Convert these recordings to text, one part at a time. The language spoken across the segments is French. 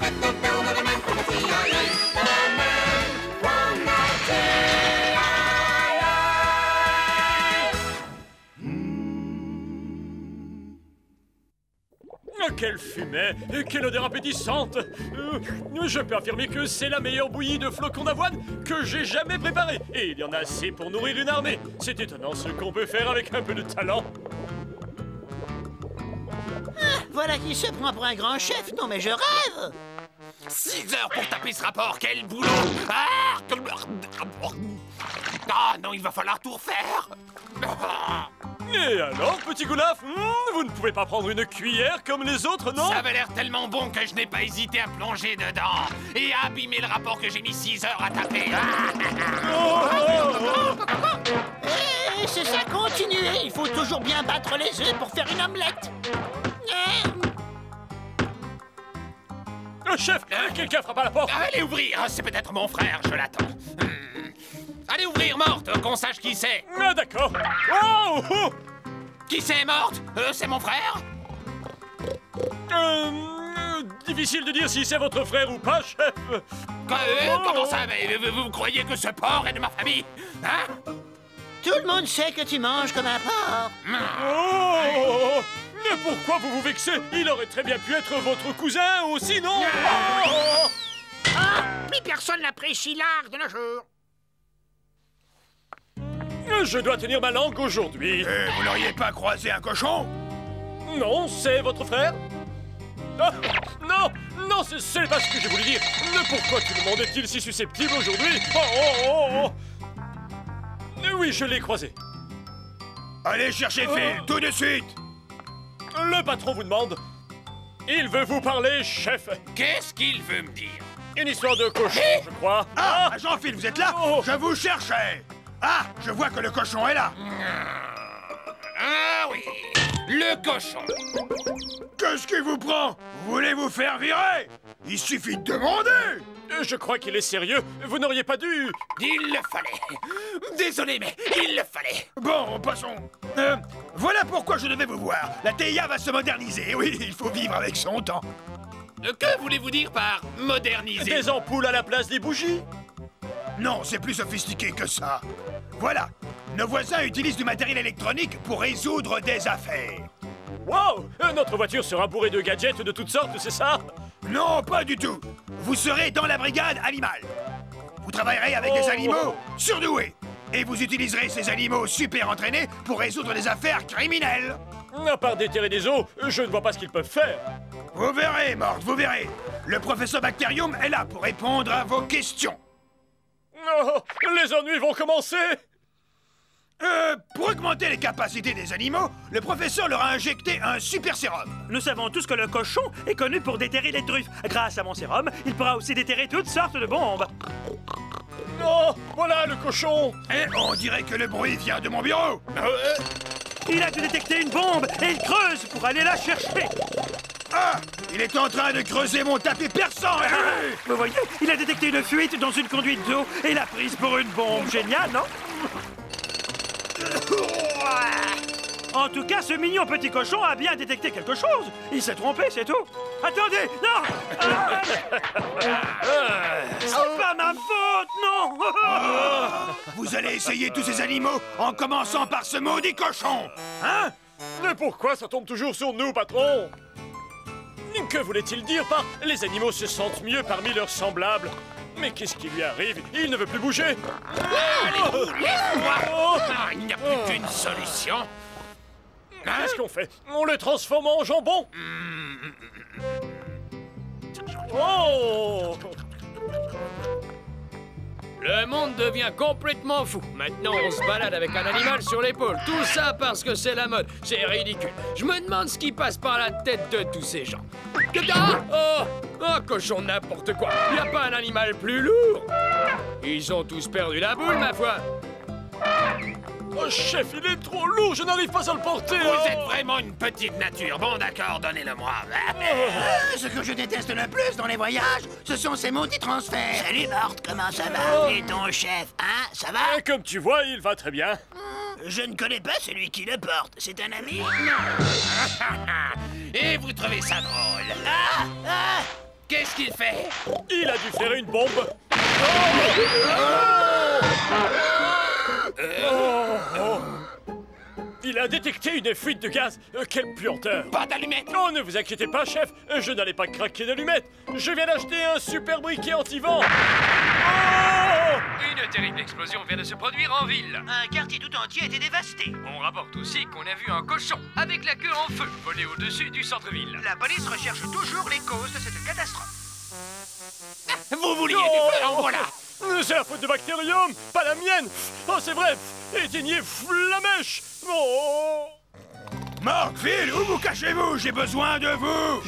that they build are the men from the CIA. The men from the CIA. Quelle fumée! Quelle odeur appétissante! Je peux affirmer que c'est la meilleure bouillie de flocons d'avoine que j'ai jamais préparée. Et il y en a assez pour nourrir une armée. C'est étonnant ce qu'on peut faire avec un peu de talent. Ah, voilà qui se prend pour un grand chef. Non mais je rêve. 6 heures pour taper ce rapport, quel boulot! Ah non, il va falloir tout refaire! Et alors, petit Goulaf, vous ne pouvez pas prendre une cuillère comme les autres, non? Ça avait l'air tellement bon que je n'ai pas hésité à plonger dedans et à abîmer le rapport que j'ai mis 6 heures à taper. Eh, c'est ça, continuez. Il faut toujours bien battre les œufs pour faire une omelette. Chef, quelqu'un frappe à la porte. Allez ouvrir, c'est peut-être mon frère, je l'attends. Allez ouvrir, Morte, qu'on sache qui c'est. Ah, d'accord. Oh, oh. Qui c'est, Morte? C'est mon frère? Difficile de dire si c'est votre frère ou pas, chef. Comment ça? Mais vous croyez que ce porc est de ma famille? Hein? Tout le monde sait que tu manges comme un porc. Oh! Mais pourquoi vous vous vexez? Il aurait très bien pu être votre cousin aussi, non? Ah, mais personne n'apprécie l'art de nos jours. Je dois tenir ma langue aujourd'hui. Vous n'auriez pas croisé un cochon? Non, c'est votre frère? Ah, non, non, ce n'est pas ce que j'ai voulu dire. Mais pourquoi tout le monde est-il si susceptible aujourd'hui? Oui, je l'ai croisé. Allez chercher Phil, tout de suite! Le patron vous demande. Il veut vous parler, chef. Qu'est-ce qu'il veut me dire? Une histoire de cochon, je crois. Ah, Jean-Phil, vous êtes là? Je vous cherchais! Ah, je vois que le cochon est là! Ah oui, le cochon! Qu'est-ce qui vous prend? Vous voulez vous faire virer? Il suffit de demander! Je crois qu'il est sérieux. Vous n'auriez pas dû... Il le fallait. Désolé, mais il le fallait. Bon, passons. Voilà pourquoi je devais vous voir. La TIA va se moderniser. Oui, il faut vivre avec son temps. Que voulez-vous dire par moderniser? Des ampoules à la place des bougies? Non, c'est plus sophistiqué que ça. Voilà. Nos voisins utilisent du matériel électronique pour résoudre des affaires. Wow! Notre voiture sera bourrée de gadgets de toutes sortes, c'est ça? Non, pas du tout. Vous serez dans la brigade animale. Vous travaillerez avec des animaux surdoués. Et vous utiliserez ces animaux super entraînés pour résoudre des affaires criminelles. À part déterrer des os, je ne vois pas ce qu'ils peuvent faire. Vous verrez, Morte, vous verrez. Le professeur Bacterium est là pour répondre à vos questions. Oh, les ennuis vont commencer! Pour augmenter les capacités des animaux, le professeur leur a injecté un super sérum. Nous savons tous que le cochon est connu pour déterrer les truffes. Grâce à mon sérum, il pourra aussi déterrer toutes sortes de bombes. Oh, voilà le cochon! Et on dirait que le bruit vient de mon bureau. Il a dû détecter une bombe et il creuse pour aller la chercher. Ah, il est en train de creuser mon tapis perçant. Vous voyez, il a détecté une fuite dans une conduite d'eau et l'a prise pour une bombe. Génial, non? En tout cas, ce mignon petit cochon a bien détecté quelque chose. Il s'est trompé, c'est tout. Attendez, non! C'est pas ma faute, non! Vous allez essayer tous ces animaux en commençant par ce maudit cochon, hein? Mais pourquoi ça tombe toujours sur nous, patron? Que voulait-il dire par « les animaux se sentent mieux parmi leurs semblables » ? Mais qu'est-ce qui lui arrive? Il ne veut plus bouger. Il n'y a plus qu'une solution. Qu'est-ce qu'on fait? On le transforme en jambon? Oh! Le monde devient complètement fou. Maintenant, on se balade avec un animal sur l'épaule. Tout ça parce que c'est la mode. C'est ridicule. Je me demande ce qui passe par la tête de tous ces gens. Ah! Oh, cochon, n'importe quoi. Y a pas un animal plus lourd? Ils ont tous perdu la boule, ma foi. Oh, chef, il est trop lourd. Je n'arrive pas à le porter. Vous êtes vraiment une petite nature. Bon, d'accord, donnez-le-moi. Ce que je déteste le plus dans les voyages, ce sont ces maudits transferts. Salut, Morte, comment ça va? Et ton chef, hein? Ça va? Comme tu vois, il va très bien. Je ne connais pas celui qui le porte. C'est un ami? Et vous trouvez ça drôle? Qu'est-ce qu'il fait? Il a dû faire une bombe. Il a détecté une fuite de gaz. Quelle puanteur. Pas d'allumettes. Oh, ne vous inquiétez pas, chef. Je n'allais pas craquer d'allumettes. Je viens d'acheter un super briquet anti-vent. Une terrible explosion vient de se produire en ville. Un quartier tout entier a été dévasté. On rapporte aussi qu'on a vu un cochon avec la queue en feu voler au-dessus du centre-ville. La police recherche toujours les causes de cette catastrophe. Vous vouliez du feu, en voilà. C'est la faute de Bacterium, pas la mienne. Oh, c'est vrai. Éteignez la mèche. Oh. Mork, Phil, où vous cachez-vous? J'ai besoin de vous.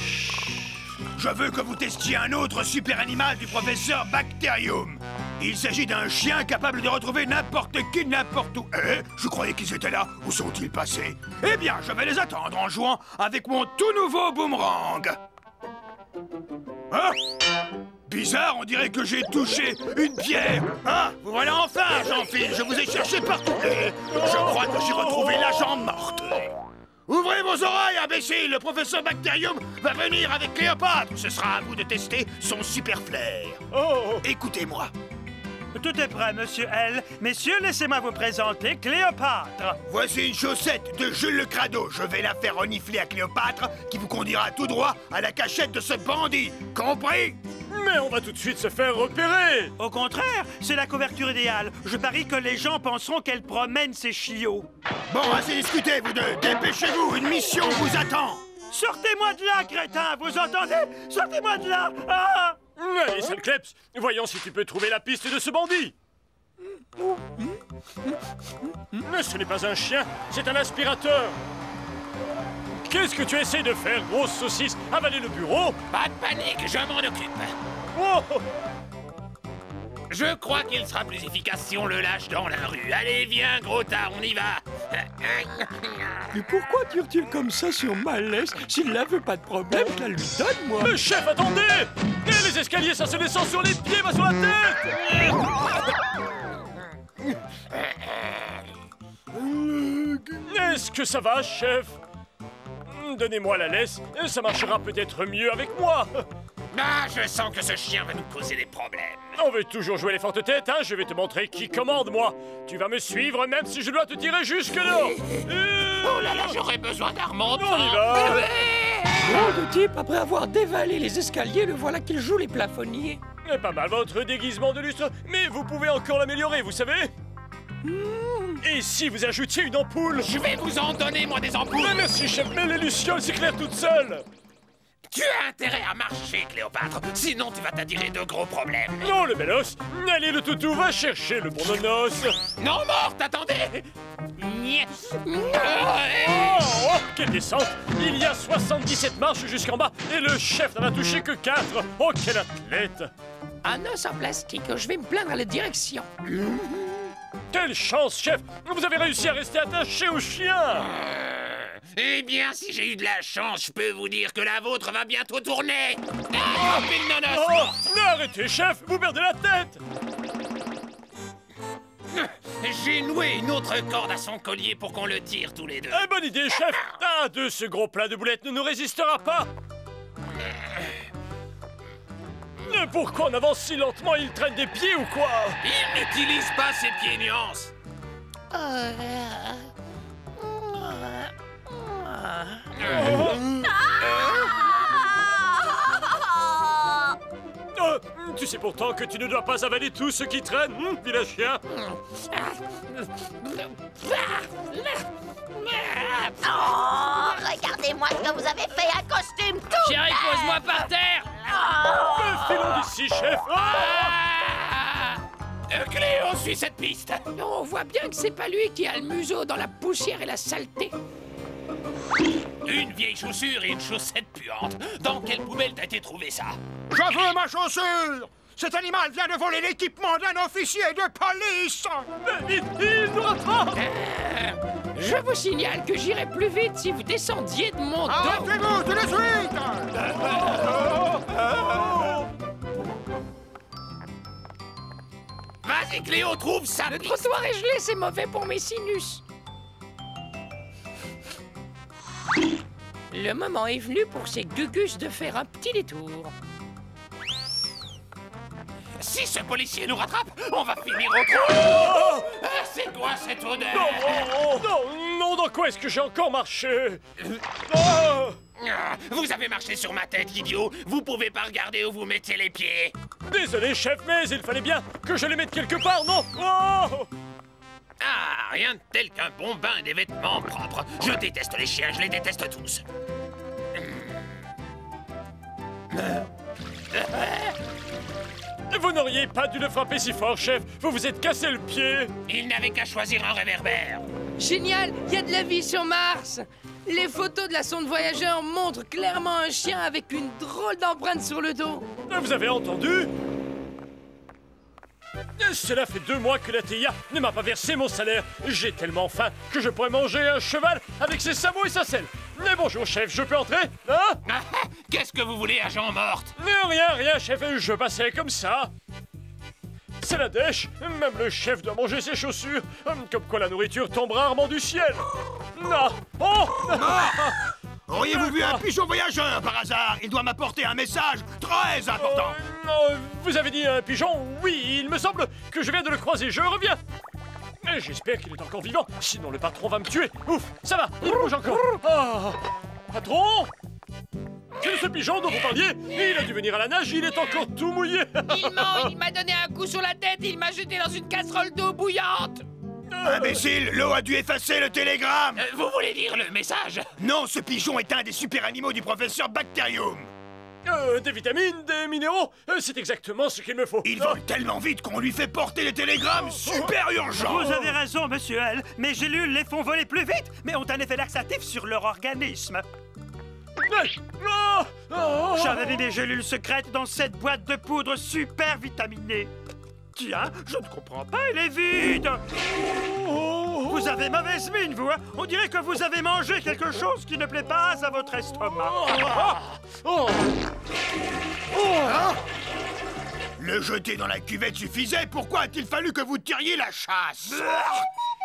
Je veux que vous testiez un autre super animal du professeur Bacterium. Il s'agit d'un chien capable de retrouver n'importe qui, n'importe où. Eh, je croyais qu'ils étaient là. Où sont-ils passés? Eh bien, je vais les attendre en jouant avec mon tout nouveau boomerang. Hein? Bizarre, on dirait que j'ai touché une pierre. Ah, vous voilà enfin, Jean-Phil. Je vous ai cherché partout. Et je crois que j'ai retrouvé la jambe morte. Ouvrez vos oreilles, imbécile. Le professeur Bacterium va venir avec Cléopâtre. Ce sera à vous de tester son super flair. Oh. Écoutez-moi. Tout est prêt, monsieur L. Messieurs, laissez-moi vous présenter Cléopâtre. Voici une chaussette de Jules le Crado. Je vais la faire renifler à Cléopâtre, qui vous conduira tout droit à la cachette de ce bandit. Compris? Mais on va tout de suite se faire repérer. Au contraire, c'est la couverture idéale. Je parie que les gens penseront qu'elle promène ses chiots. Bon, assez discuté, vous deux. Dépêchez-vous, une mission vous attend. Sortez-moi de là, crétin, vous entendez? Sortez-moi de là! Ah! Allez, sale Kleps, voyons si tu peux trouver la piste de ce bandit. Mais ce n'est pas un chien, c'est un aspirateur. Qu'est-ce que tu essaies de faire, grosse saucisse? Avaler le bureau? Pas de panique, je m'en occupe. Oh. Je crois qu'il sera plus efficace si on le lâche dans la rue. Allez, viens, gros tas, on y va. Mais pourquoi tire-t-il comme ça sur ma laisse? S'il la veut, pas de problème, je la lui donne, moi. Mais chef, attendez! Et les escaliers, ça se descend sur les pieds, pas sur la tête! Est-ce que ça va, chef? Donnez-moi la laisse, ça marchera peut-être mieux avec moi. Ah, je sens que ce chien va nous causer des problèmes. On veut toujours jouer les fortes têtes, hein? Je vais te montrer qui commande, moi. Tu vas me suivre même si je dois te tirer jusque-là. Oh là là, j'aurais besoin d'Armand. On y va. Drôle de type, après avoir dévalé les escaliers, le voilà qu'il joue les plafonniers. Pas mal votre déguisement de lustre, mais vous pouvez encore l'améliorer, vous savez? Et si vous ajoutiez une ampoule? Je vais vous en donner, moi, des ampoules. Mais merci, chef, mais les lucioles s'éclairent toutes seules. Tu as intérêt à marcher, Cléopâtre, sinon tu vas t'attirer de gros problèmes. Non, le bel os. Allez, le toutou, va chercher le bon nonos. Non, morte, attendez. Oh, quelle descente! Il y a 77 marches jusqu'en bas et le chef n'en a touché que 4. Oh, quel athlète! Un os en plastique, je vais me plaindre à la direction. Quelle chance, chef! Vous avez réussi à rester attaché au chien! Eh bien, si j'ai eu de la chance, je peux vous dire que la vôtre va bientôt tourner. Ah, le nonos. Oh! Mais arrêtez, chef! Vous perdez la tête! J'ai noué une autre corde à son collier pour qu'on le tire tous les deux. Bonne idée, chef! Ah, ce gros plat de boulettes ne nous résistera pas! Mais pourquoi on avance si lentement? Il traîne des pieds ou quoi? Il n'utilise pas ses pieds nuances. Tu sais pourtant que tu ne dois pas avaler tout ce qui traîne, vilain chien. Oh, regardez-moi ce que vous avez fait, un costume tout Chérie, pose-moi par terre. Filons d'ici, chef. Cléo, suis cette piste. On voit bien que c'est pas lui qui a le museau dans la poussière et la saleté. Une vieille chaussure et une chaussette puante. Dans quelle poubelle t'as été trouvé ça? Je veux ma chaussure! Cet animal vient de voler l'équipement d'un officier de police! Il nous rattrape. Je vous signale que j'irai plus vite si vous descendiez de mon dos. Arrêtez-vous tout de suite! Vas-y, Cléo, trouve ça. Le trottoir est gelé, c'est mauvais pour mes sinus. Le moment est venu pour ces gugus de faire un petit détour. Si ce policier nous rattrape, on va finir au trou. C'est quoi cette odeur? Non, dans quoi est-ce que j'ai encore marché? Oh. Vous avez marché sur ma tête, idiot. Vous pouvez pas regarder où vous mettez les pieds. Désolé, chef, mais il fallait bien que je les mette quelque part, non? Oh. Ah, rien de tel qu'un bon bain et des vêtements propres. Je déteste les chiens, je les déteste tous. Vous n'auriez pas dû le frapper si fort, chef. Vous vous êtes cassé le pied. Il n'avait qu'à choisir un réverbère. Génial, il y a de la vie sur Mars. Les photos de la sonde voyageur montrent clairement un chien avec une drôle d'empreinte sur le dos. Vous avez entendu? Cela fait 2 mois que la TIA ne m'a pas versé mon salaire. J'ai tellement faim que je pourrais manger un cheval avec ses sabots et sa selle. Mais bonjour, chef, je peux entrer? Hein? Qu'est-ce que vous voulez, agent morte? Rien, chef, je passais comme ça. C'est la dèche, même le chef doit manger ses chaussures. Comme quoi la nourriture tombe rarement du ciel. Non. Oh. Auriez-vous vu un pigeon voyageur par hasard? Il doit m'apporter un message très important. Vous avez dit un pigeon? Oui, il me semble que je viens de le croiser. Je reviens. J'espère qu'il est encore vivant, sinon le patron va me tuer. Ouf, ça va, il bouge encore. Oh. Patron? C'est ce pigeon dont vous parliez? Il a dû venir à la nage, il est encore tout mouillé. Il ment, il m'a donné un coup sur la tête, il m'a jeté dans une casserole d'eau bouillante. Imbécile, l'eau a dû effacer le télégramme. Vous voulez dire le message? Non, ce pigeon est un des super animaux du professeur Bacterium. Des vitamines, des minéraux, c'est exactement ce qu'il me faut. Il vole tellement vite qu'on lui fait porter les télégrammes super urgents. Vous avez raison, monsieur L. Mes gélules les font voler plus vite, mais ont un effet laxatif sur leur organisme. J'avais mis mes gélules secrètes dans cette boîte de poudre super vitaminée. Tiens, je ne comprends pas, elle est vide. Vous avez mauvaise mine, vous, hein? On dirait que vous avez mangé quelque chose qui ne plaît pas à votre estomac. Le jeter dans la cuvette suffisait. Pourquoi a-t-il fallu que vous tiriez la chasse?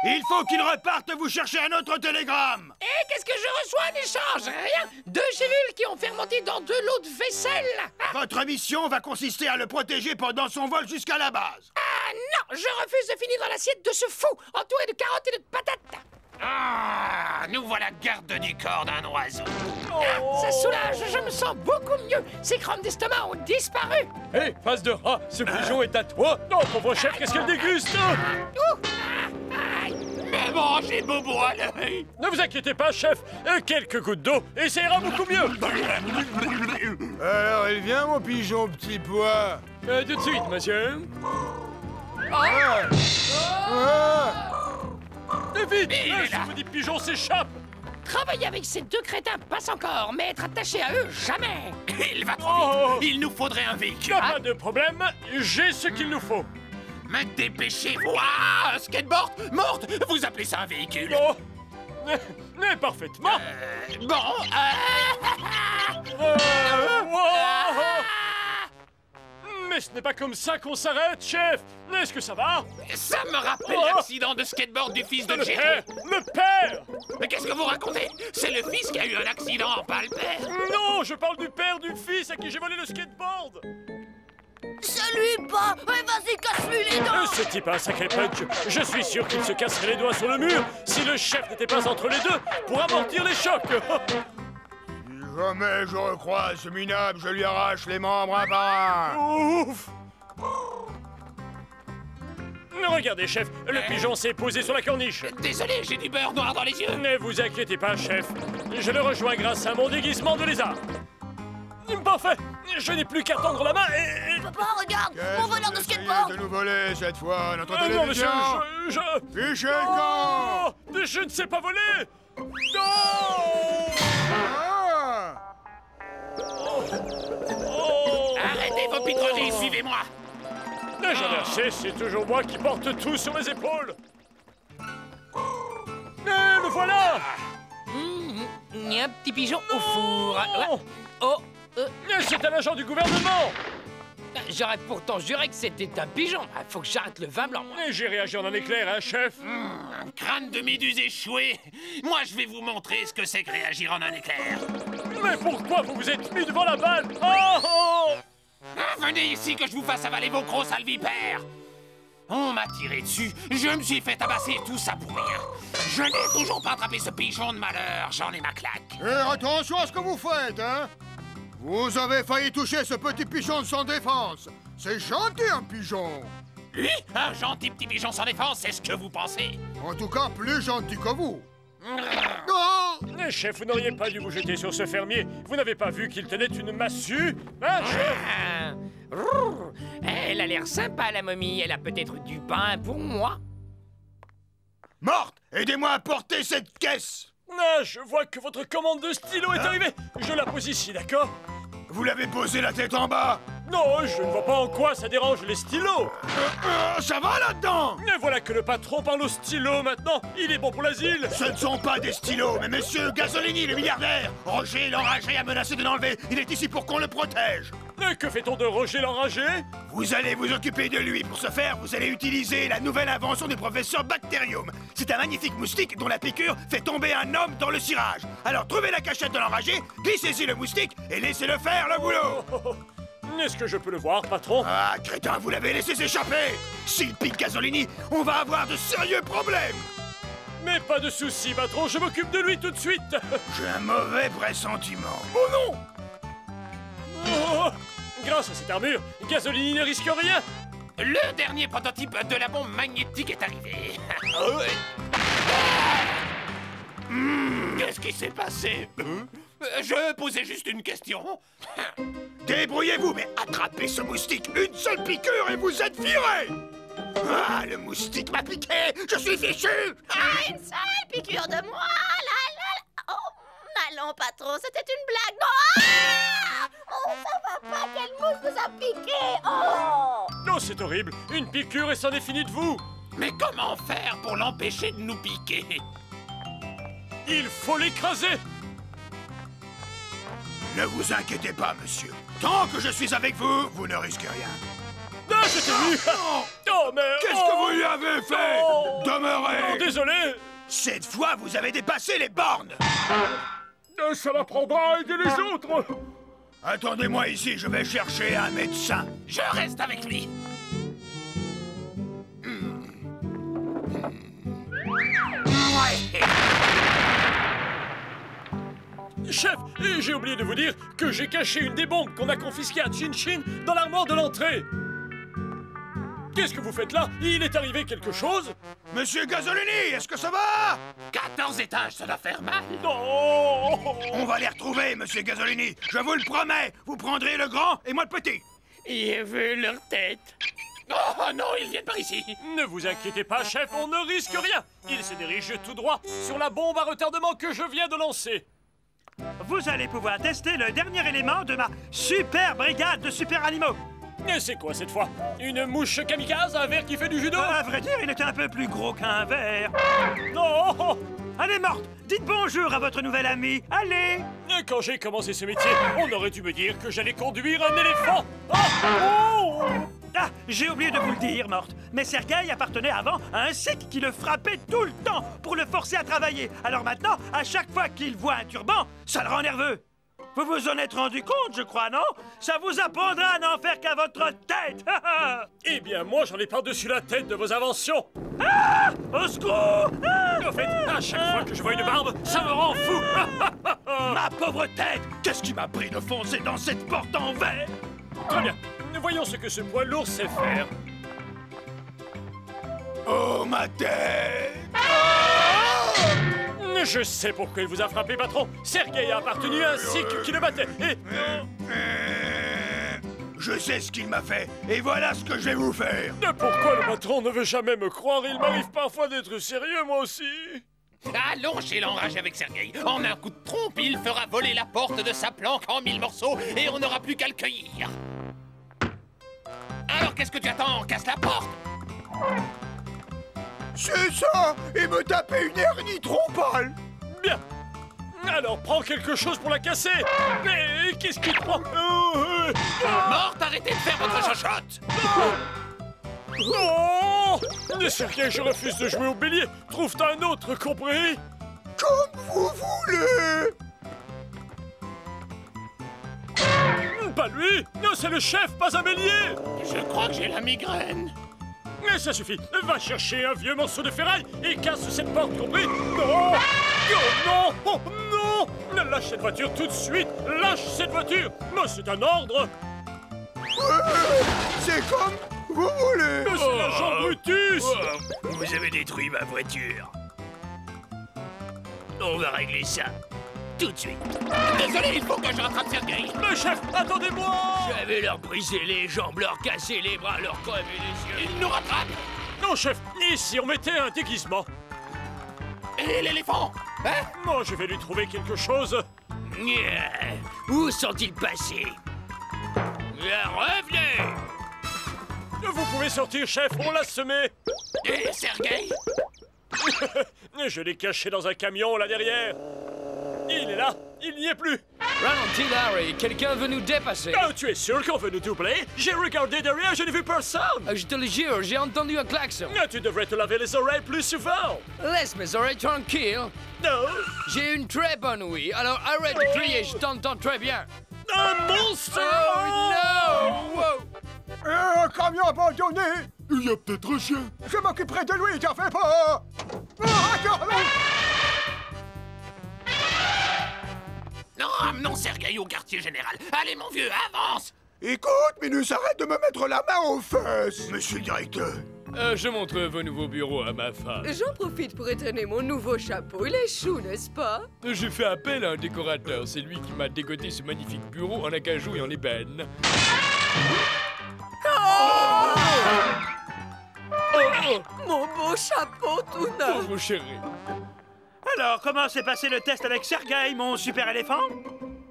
Il faut qu'il reparte vous chercher un autre télégramme. Et qu'est-ce que je reçois en échange? Rien. 2 gélules qui ont fermenté dans de l'eau de vaisselle. Votre mission va consister à le protéger pendant son vol jusqu'à la base. Ah non, je refuse de finir dans l'assiette de ce fou, entouré de carottes et de patates. Ah, nous voilà garde du corps d'un oiseau. Ça soulage, je me sens beaucoup mieux. Ces crampes d'estomac ont disparu. Hé, face de rat, ce pigeon est à toi. Non, pauvre chef, qu'est-ce qu'elle déguste? Mais mangez bobo à l'œil. Ne vous inquiétez pas, chef. Quelques gouttes d'eau et ça ira beaucoup mieux. Alors, il vient, mon pigeon petit pois? Tout de suite, monsieur. Vite, ce petit pigeon s'échappe. Travailler avec ces 2 crétins passe encore, mais être attaché à eux, jamais. Il va trop vite. Il nous faudrait un véhicule. Pas de problème, j'ai ce qu'il nous faut. Mais dépêchez-vous. Ah, un skateboard morte. Vous appelez ça un véhicule? Mais parfaitement. Mais ce n'est pas comme ça qu'on s'arrête, chef. Est-ce que ça va? Ça me rappelle l'accident de skateboard du fils de Jerry. Le père. Mais qu'est-ce que vous racontez? C'est le fils qui a eu un accident, pas le père. Non, je parle du père du fils à qui j'ai volé le skateboard. Celui pas. Vas-y, casse-lui les dents. Ce type a un sacré punch. Je suis sûr qu'il se casserait les doigts sur le mur si le chef n'était pas entre les deux pour amortir les chocs. Si jamais je recroise ce minable, je lui arrache les membres un par un. Ouf. Regardez, chef, le pigeon s'est posé sur la corniche. Désolé, j'ai du beurre noir dans les yeux. Ne vous inquiétez pas, chef. Je le rejoins grâce à mon déguisement de lézard. Parfait. Je n'ai plus qu'à tendre la main et... Papa, regarde, mon voleur de skateboard. de nous voler cette fois notre non, monsieur, télévision. Fichez le camp. Je ne sais pas voler. Non. Arrêtez vos pitreries, suivez-moi. J'en ai assez, c'est toujours moi qui porte tout sur mes épaules. Me voilà. Un petit pigeon au four. C'est un agent du gouvernement. J'aurais pourtant juré que c'était un pigeon. Faut que j'arrête le vin blanc. Et j'ai réagi en un éclair, hein, chef? Un crâne de méduse échoué. Moi, je vais vous montrer ce que c'est que réagir en un éclair. Mais pourquoi vous vous êtes mis devant la balle? Oh. Venez ici que je vous fasse avaler vos gros sales vipères. On m'a tiré dessus, je me suis fait tabasser, tout ça pour rien. Je n'ai toujours pas attrapé ce pigeon de malheur, j'en ai ma claque. Attention à ce que vous faites, hein. Vous avez failli toucher ce petit pigeon sans défense. C'est gentil, un pigeon. Lui, un gentil petit pigeon sans défense, c'est ce que vous pensez? En tout cas, plus gentil que vous. Oh! Chef, vous n'auriez pas dû vous jeter sur ce fermier. Vous n'avez pas vu qu'il tenait une massue? Hein, chef? Elle a l'air sympa, la momie. Elle a peut-être du pain pour moi. Morte, aidez-moi à porter cette caisse. Ah, je vois que votre commande de stylo est arrivée. Je la pose ici, d'accord? Vous l'avez posé la tête en bas. Non, je ne vois pas en quoi ça dérange les stylos. Ça va là-dedans? Et voilà que le patron parle au stylo maintenant. Il est bon pour l'asile. Ce ne sont pas des stylos, mais monsieur Gasolini, le milliardaire. Roger l'enragé a menacé de l'enlever. Il est ici pour qu'on le protège. Que fait-on de Roger l'enragé? Vous allez vous occuper de lui. Pour ce faire, vous allez utiliser la nouvelle invention du professeur Bacterium. C'est un magnifique moustique dont la piqûre fait tomber un homme dans le cirage. Alors trouvez la cachette de l'enragé, glissez-y le moustique et laissez-le faire le boulot. Est-ce que je peux le voir, patron? Ah, crétin, vous l'avez laissé s'échapper. S'il pique Gasolini, on va avoir de sérieux problèmes. Mais pas de soucis, patron, je m'occupe de lui tout de suite. J'ai un mauvais pressentiment. Oh non! Oh, grâce à cette armure, Gasolini ne risque rien. Le dernier prototype de la bombe magnétique est arrivé. Qu'est-ce qui s'est passé? Je posais juste une question. Débrouillez-vous, mais attrapez ce moustique. Une seule piqûre et vous êtes viré. Ah, le moustique m'a piqué. Je suis fichu. Ah, une seule piqûre de moi. Oh, allons, patron, c'était une blague. Non, ah! Oh, ça va pas. Quelle mouche vous a piqué? Oh! Non, c'est horrible. Une piqûre et c'en est fini de vous. Mais comment faire pour l'empêcher de nous piquer? Il faut l'écraser. Ne vous inquiétez pas, monsieur. Tant que je suis avec vous, vous ne risquez rien. Ah, c'était lui. Oh, mais... Qu'est-ce que vous lui avez fait? Demeurez. Oh, désolé. Cette fois, vous avez dépassé les bornes. Ça m'apprendra à aider les autres. Attendez-moi ici, je vais chercher un médecin. Je reste avec lui. Ouais. Chef, j'ai oublié de vous dire que j'ai caché une des bombes qu'on a confisquées à Chin-Chin dans l'armoire de l'entrée. Qu'est-ce que vous faites là? Il est arrivé quelque chose? Monsieur Gasolini, est-ce que ça va? 14 étages, ça doit faire mal. Non. On va les retrouver, monsieur Gasolini. Je vous le promets. Vous prendrez le grand et moi le petit. Il veut leur tête. Oh non, ils viennent par ici. Ne vous inquiétez pas, chef, on ne risque rien. Il se dirige tout droit sur la bombe à retardement que je viens de lancer. Vous allez pouvoir tester le dernier élément de ma super brigade de super animaux. Et c'est quoi cette fois? Une mouche kamikaze, un ver qui fait du judo? À vrai dire, il est un peu plus gros qu'un ver. Non. Allez, Morte, dites bonjour à votre nouvelle amie. Allez. Quand j'ai commencé ce métier, on aurait dû me dire que j'allais conduire un éléphant. Oh. Ah, j'ai oublié de vous le dire, Morte, mais Sergueï appartenait avant à un sikh qui le frappait tout le temps pour le forcer à travailler. Alors maintenant, à chaque fois qu'il voit un turban, ça le rend nerveux. Vous vous en êtes rendu compte, je crois, non? Ça vous apprendra à n'en faire qu'à votre tête. Eh bien, moi, j'en ai par-dessus la tête de vos inventions. Ah! Au secours! Ah! En fait, à chaque fois que je vois une barbe, ça me rend fou. Ma pauvre tête! Qu'est-ce qui m'a pris de foncer dans cette porte en verre? Très bien. Voyons ce que ce poids lourd sait faire. Oh, ma tête! Je sais pourquoi il vous a frappé, patron. Sergueï a appartenu à un sikh qui le battait. Et... Je sais ce qu'il m'a fait, et voilà ce que je vais vous faire. Pourquoi le patron ne veut jamais me croire? Il m'arrive parfois d'être sérieux, moi aussi. Allons chez l'enragé avec Sergueï. En un coup de trompe, il fera voler la porte de sa planque en 1000 morceaux et on n'aura plus qu'à le cueillir. Alors qu'est-ce que tu attends? Casse la porte! C'est ça! Et me taper une hernie trompale! Bien. Alors prends quelque chose pour la casser. Mais qu'est-ce qui te prend? Morte, arrêtez de faire votre chochotte! Oh! Sergueï, je refuse de jouer au bélier. Trouve-toi un autre, compris? Comme vous voulez! Pas lui. C'est le chef, pas un bélier. Je crois que j'ai la migraine. Mais ça suffit. Va chercher un vieux morceau de ferraille et casse cette porte, compris? Non! Oh non! Oh non! Lâche cette voiture tout de suite! Lâche cette voiture! Mais c'est un ordre! C'est comme vous voulez. Mais c'est l'agent Brutus! Vous avez détruit ma voiture. On va régler ça. Tout de suite. Désolé, il faut que je rattrape Sergueï. Mais chef, attendez-moi! Je vais leur briser les jambes, leur casser les bras, leur crever les yeux. Il nous rattrape. Non, chef, ici on mettait un déguisement. Et l'éléphant? Hein? Moi, je vais lui trouver quelque chose. Où sont-ils passés? Revenez! Vous pouvez sortir, chef, on l'a semé. Et Sergueï? Je l'ai caché dans un camion là derrière. Il est là, il n'y est plus. Ralenti, Larry, quelqu'un veut nous dépasser. Oh, tu es sûr qu'on veut nous doubler? J'ai regardé derrière, je n'ai vu personne. Je te le jure, j'ai entendu un klaxon. Tu devrais te laver les oreilles plus souvent. Laisse mes oreilles tranquilles. Non. J'ai une très bonne ouïe, alors arrête de crier, je t'entends très bien. Un monstre! Oh non! Wow. Un camion abandonné. Il y a peut-être un chien. Je m'occuperai de lui, t'en fais pas. Non, amenons Sergueï au quartier général. Allez, mon vieux, avance! Écoute, Minus, arrête de me mettre la main aux fesses. Monsieur le directeur. Je montre vos nouveaux bureaux à ma femme. J'en profite pour étonner mon nouveau chapeau. Il est chou, n'est-ce pas? J'ai fait appel à un décorateur. C'est lui qui m'a dégoté ce magnifique bureau en acajou et en ébène. Mon beau chapeau tout neuf. Pauvre chéri. Alors, comment s'est passé le test avec Sergueï, mon super éléphant?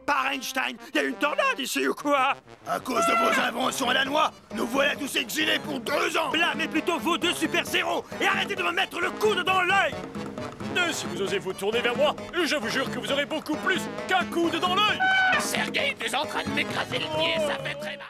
Par Einstein, il y a une tornade ici ou quoi? À cause de vos inventions à la noix, nous voilà tous exilés pour 2 ans. Blâmez plutôt vos 2 super-zéros et arrêtez de me mettre le coude dans l'œil! Si vous osez vous tourner vers moi, je vous jure que vous aurez beaucoup plus qu'un coude dans l'œil. Sergueï, tu es en train de m'écraser le pied, ça fait très mal.